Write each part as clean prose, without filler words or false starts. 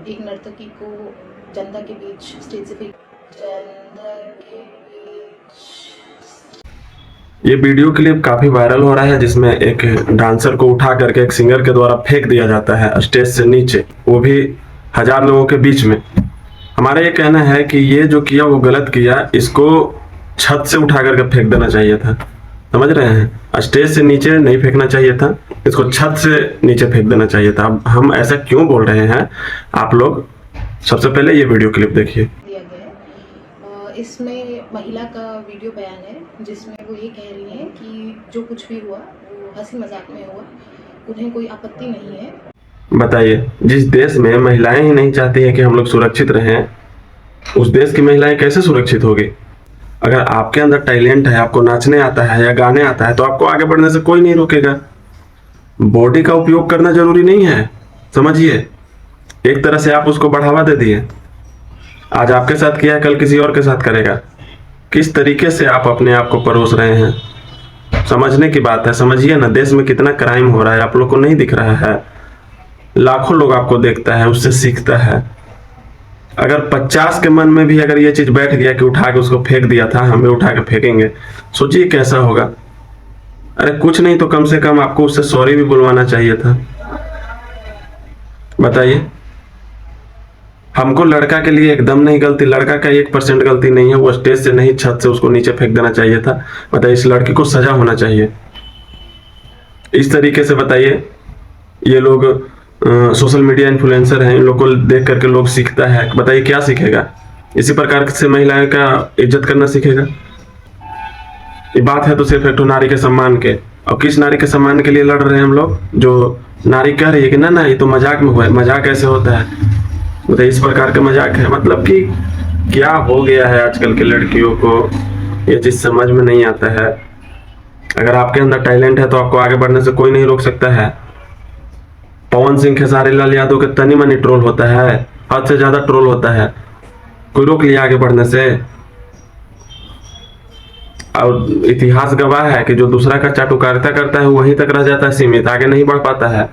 एक नर्तकी को जनता के बीच स्टेज से ये वीडियो क्लिप काफी वायरल हो रहा है, जिसमें एक डांसर को उठा करके एक सिंगर के द्वारा फेंक दिया जाता है स्टेज से नीचे, वो भी 1000 लोगों के बीच में। हमारा ये कहना है कि ये जो किया वो गलत किया, इसको छत से उठा करके फेंक देना चाहिए था। समझ रहे हैं? स्टेज से नीचे नहीं फेंकना चाहिए था, इसको छत से नीचे फेंक देना चाहिए था। अब हम ऐसा क्यों बोल रहे हैं, आप लोग सबसे पहले ये वीडियो क्लिप देखिए। दिया गया है। इसमें महिला का वीडियो बयान है, जिसमें वो ये कह रही हैं कि जो कुछ भी हुआ वो हंसी मजाक में हुआ, उन्हें कोई आपत्ति नहीं है। बताइए, जिस देश में महिलाएं ही नहीं चाहती हैं कि हम लोग सुरक्षित रहें, उस देश की महिलाएं कैसे सुरक्षित होगी? अगर आपके अंदर टैलेंट है, आपको नाचने आता है या गाने आता है, तो आपको आगे बढ़ने से कोई नहीं रोकेगा। बॉडी का उपयोग करना जरूरी नहीं है, समझिए। एक तरह से आप उसको बढ़ावा दे दिए। आज आपके साथ किया है, कल किसी और के साथ करेगा। किस तरीके से आप अपने आप को परोस रहे हैं, समझने की बात है। समझिए ना, देश में कितना क्राइम हो रहा है, आप लोग को नहीं दिख रहा है? लाखों लोग आपको देखता है, उससे सीखता है। अगर 50 के मन में भी अगर ये चीज बैठ गया कि उठा के उसको फेंक दिया था, हम भी उठा के फेंकेंगे, सोचिए कैसा होगा। अरे कुछ नहीं तो कम से कम आपको उससे सॉरी भी बुलवाना चाहिए था। बताइए, हमको लड़का के लिए एकदम नहीं गलती, लड़का का 1% गलती नहीं है, वो स्टेज से नहीं छत से उसको नीचे फेंक देना चाहिए था। बताइए, इस लड़की को सजा होना चाहिए। इस तरीके से बताइए, ये लोग सोशल मीडिया इन्फ्लुएंसर हैं, इन लोग को देख करके लोग सीखता है। बताइए क्या सीखेगा? इसी प्रकार से महिलाएं का इज्जत करना सीखेगा। ये बात है तो सिर्फ एक नारी के सम्मान के, और किस नारी के सम्मान के लिए लड़ रहे हैं हम लोग? जो नारी कह रही है कि ना ना ये तो मजाक में हुआ है। मजाक ऐसे होता है? बताइए, इस प्रकार का मजाक है। मतलब कि क्या हो गया है आजकल की लड़कियों को, ये चीज समझ में नहीं आता है। अगर आपके अंदर टैलेंट है तो आपको आगे बढ़ने से कोई नहीं रोक सकता है। पवन सिंह, खेसारी लाल यादव के तनी मनी ट्रोल होता है, हद से ज्यादा ट्रोल होता है, कोई रोक लिया आगे बढ़ने से? और इतिहास गवाह है कि जो दूसरा का चाटुकारिता करता है वहीं तक रह जाता है सीमित, आगे नहीं बढ़ पाता है।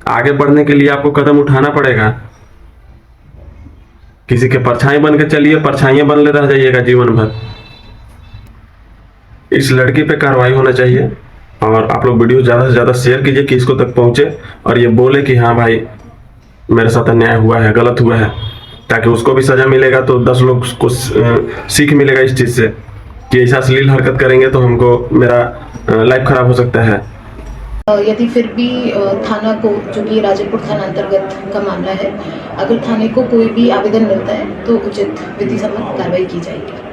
आगे बढ़ने के लिए आपको कदम उठाना पड़ेगा। किसी के परछाई बन के चलिए, परछाइयां बनले रह जाइएगा जीवन भर। इस लड़की पे कार्रवाई होना चाहिए, और आप लोग वीडियो ज्यादा से ज्यादा शेयर कीजिए कि इसको तक पहुंचे और ये बोले कि हाँ भाई मेरे साथ अन्याय हुआ है, गलत हुआ है, ताकि उसको भी सजा मिलेगा तो 10 लोग को सीख मिलेगा इस चीज से कि ऐसा अश्लील हरकत करेंगे तो हमको मेरा लाइफ खराब हो सकता है। यदि फिर भी थाना को, जो कि राजेपुर थाना अंतर्गत का मामला है, अगर थाने को कोई भी आवेदन मिलता है तो उचित विधि सम्मत कार्रवाई की जाएगी।